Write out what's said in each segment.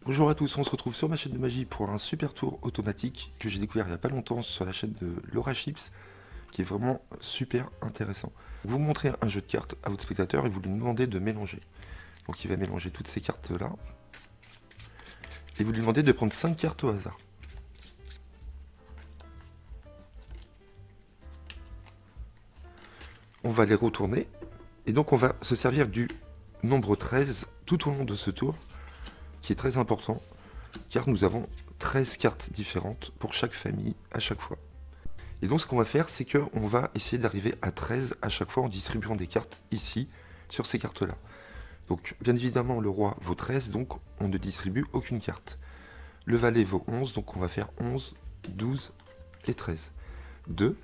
Bonjour à tous, on se retrouve sur ma chaîne de magie pour un super tour automatique que j'ai découvert il n'y a pas longtemps sur la chaîne de Laura Chips, qui est vraiment super intéressant. Vous montrez un jeu de cartes à votre spectateur et vous lui demandez de mélanger. Donc il va mélanger toutes ces cartes là, et vous lui demandez de prendre 5 cartes au hasard. On va les retourner, et donc on va se servir du nombre 13 tout au long de ce tour, qui est très important, car nous avons 13 cartes différentes pour chaque famille à chaque fois. Et donc ce qu'on va faire, c'est qu'on va essayer d'arriver à 13 à chaque fois en distribuant des cartes ici, sur ces cartes-là. Donc bien évidemment le roi vaut 13, donc on ne distribue aucune carte. Le valet vaut 11, donc on va faire 11, 12 et 13. 2,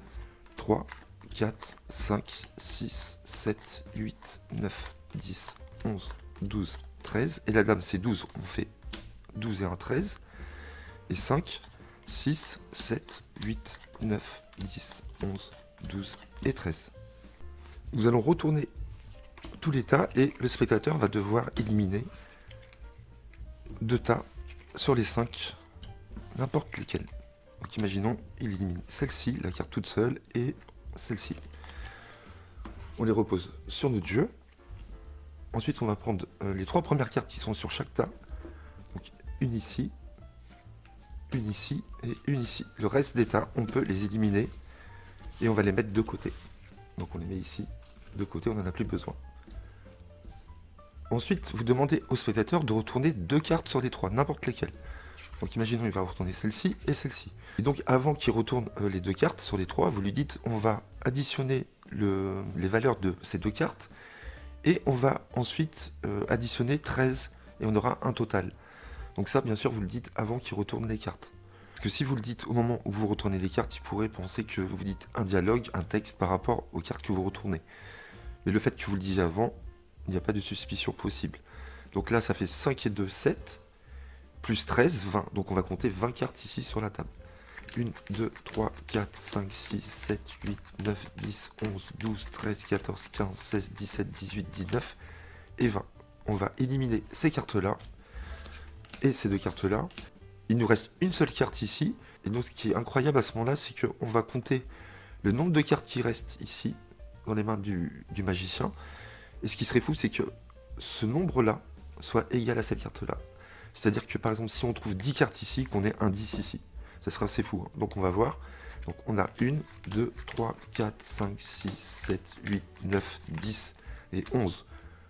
3, 4, 5, 6, 7, 8, 9, 10, 11, 12, 13. Et la dame c'est 12, on fait 12 et 1, 13. Et 5, 6, 7, 8, 9, 10, 11, 12 et 13. Nous allons retourner tous les tas et le spectateur va devoir éliminer 2 tas sur les 5, n'importe lesquels. Donc imaginons, il élimine celle-ci, la carte toute seule, et celle-ci. On les repose sur notre jeu. Ensuite, on va prendre les 3 premières cartes qui sont sur chaque tas. Donc une ici et une ici. Le reste des tas, on peut les éliminer et on va les mettre de côté. Donc on les met ici, de côté, on n'en a plus besoin. Ensuite, vous demandez au spectateur de retourner 2 cartes sur les 3, n'importe lesquelles. Donc imaginons, il va retourner celle-ci et celle-ci. Et donc avant qu'il retourne les 2 cartes sur les 3, vous lui dites on va additionner les valeurs de ces 2 cartes et on va ensuite additionner 13 et on aura un total. Donc ça, bien sûr, vous le dites avant qu'il retourne les cartes. Parce que si vous le dites au moment où vous retournez les cartes, il pourrait penser que vous dites un dialogue, un texte par rapport aux cartes que vous retournez. Mais le fait que vous le disiez avant, il n'y a pas de suspicion possible. Donc là, ça fait 5 et 2, 7, plus 13, 20. Donc on va compter 20 cartes ici sur la table. 1, 2, 3, 4, 5, 6, 7, 8, 9, 10, 11, 12, 13, 14, 15, 16, 17, 18, 19 et 20. On va éliminer ces cartes-là et ces 2 cartes-là. Il nous reste une seule carte ici. Et donc ce qui est incroyable à ce moment-là, c'est qu'on va compter le nombre de cartes qui restent ici, dans les mains du magicien. Et ce qui serait fou, c'est que ce nombre-là soit égal à cette carte-là. C'est-à-dire que par exemple, si on trouve 10 cartes ici, qu'on ait un 10 ici. Ça sera assez fou. Hein. Donc on va voir. Donc on a 1, 2, 3, 4, 5, 6, 7, 8, 9, 10 et 11.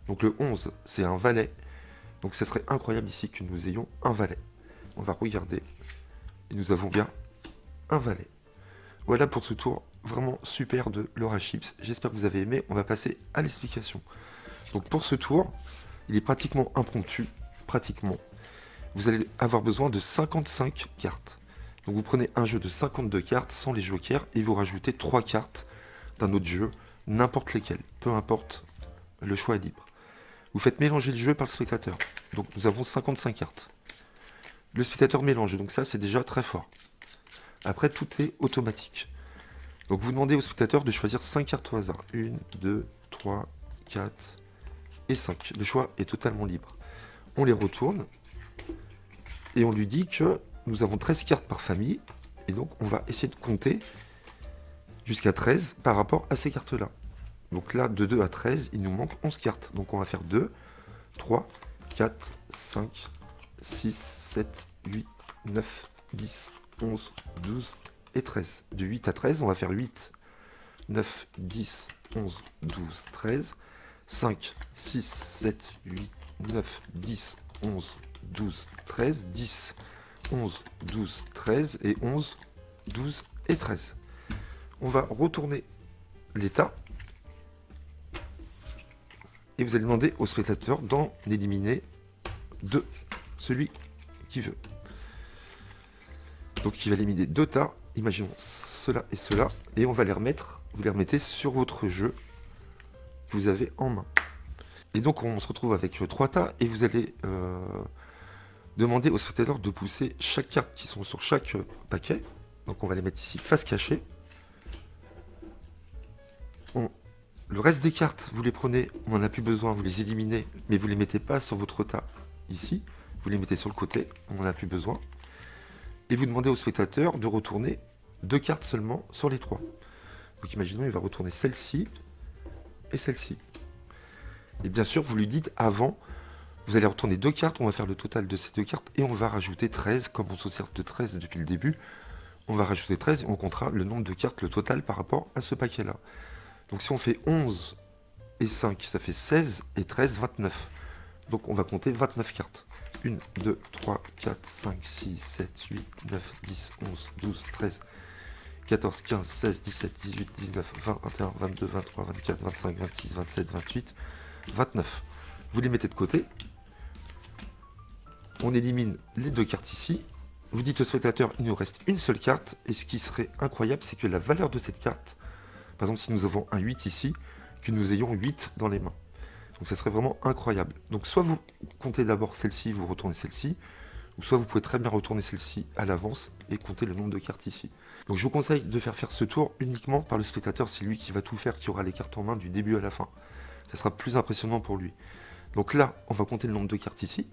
Donc le 11, c'est un valet. Donc ça serait incroyable ici que nous ayons un valet. On va regarder. Et nous avons bien un valet. Voilà pour ce tour vraiment super de Laura Chips. J'espère que vous avez aimé. On va passer à l'explication. Donc pour ce tour, il est pratiquement impromptu. Pratiquement. Vous allez avoir besoin de 55 cartes. Donc vous prenez un jeu de 52 cartes sans les jokers et vous rajoutez 3 cartes d'un autre jeu, n'importe lesquelles. Peu importe, le choix est libre. Vous faites mélanger le jeu par le spectateur. Donc nous avons 55 cartes. Le spectateur mélange, donc ça c'est déjà très fort. Après tout est automatique. Donc vous demandez au spectateur de choisir 5 cartes au hasard. 1, 2, 3, 4 et 5. Le choix est totalement libre. On les retourne et on lui dit que nous avons 13 cartes par famille. Et donc on va essayer de compter jusqu'à 13 par rapport à ces cartes-là. Donc là, de 2 à 13, il nous manque 11 cartes. Donc on va faire 2, 3, 4, 5, 6, 7, 8, 9, 10, 11, 12 et 13. De 8 à 13, on va faire 8, 9, 10, 11, 12, 13. 5, 6, 7, 8, 9, 10, 11, 12, 13. 10, 11, 12, 13 et 11, 12 et 13. On va retourner l'état. Et vous allez demander au spectateur d'en éliminer 2, celui qui veut. Donc il va éliminer 2 tas, imaginons cela et cela, et on va les remettre, vous les remettez sur votre jeu que vous avez en main. Et donc on se retrouve avec 3 tas, et vous allez demander au spectateur de pousser chaque carte qui sont sur chaque paquet. Donc on va les mettre ici, face cachée. Le reste des cartes, vous les prenez, on n'en a plus besoin, vous les éliminez, mais vous ne les mettez pas sur votre tas ici. Vous les mettez sur le côté, on n'en a plus besoin. Et vous demandez au spectateur de retourner 2 cartes seulement sur les 3. Donc imaginons, il va retourner celle-ci et celle-ci. Et bien sûr, vous lui dites avant, vous allez retourner 2 cartes, on va faire le total de ces 2 cartes et on va rajouter 13, comme on se sert de 13 depuis le début. On va rajouter 13 et on comptera le nombre de cartes, le total par rapport à ce paquet-là. Donc si on fait 11 et 5, ça fait 16 et 13, 29. Donc on va compter 29 cartes. 1, 2, 3, 4, 5, 6, 7, 8, 9, 10, 11, 12, 13, 14, 15, 16, 17, 18, 19, 20, 21, 22, 23, 24, 25, 26, 27, 28, 29. Vous les mettez de côté. On élimine les 2 cartes ici. Vous dites au spectateur, il nous reste une seule carte. Et ce qui serait incroyable, c'est que la valeur de cette carte, par exemple si nous avons un 8 ici, que nous ayons 8 dans les mains. Donc ça serait vraiment incroyable. Donc soit vous comptez d'abord celle-ci, vous retournez celle-ci, ou soit vous pouvez très bien retourner celle-ci à l'avance et compter le nombre de cartes ici. Donc je vous conseille de faire ce tour uniquement par le spectateur, c'est lui qui va tout faire, qui aura les cartes en main du début à la fin. Ça sera plus impressionnant pour lui. Donc là, on va compter le nombre de cartes ici.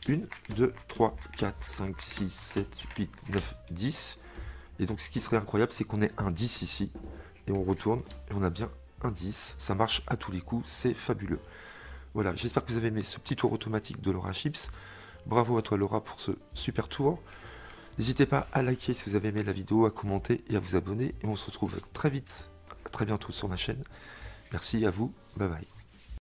1, 2, 3, 4, 5, 6, 7, 8, 9, 10. Et donc ce qui serait incroyable, c'est qu'on ait un 10 ici. Et on retourne, et on a bien un 10. Ça marche à tous les coups, c'est fabuleux. Voilà, j'espère que vous avez aimé ce petit tour automatique de Laura Chips. Bravo à toi Laura pour ce super tour. N'hésitez pas à liker si vous avez aimé la vidéo, à commenter et à vous abonner. Et on se retrouve très vite, très bientôt sur ma chaîne. Merci à vous, bye bye.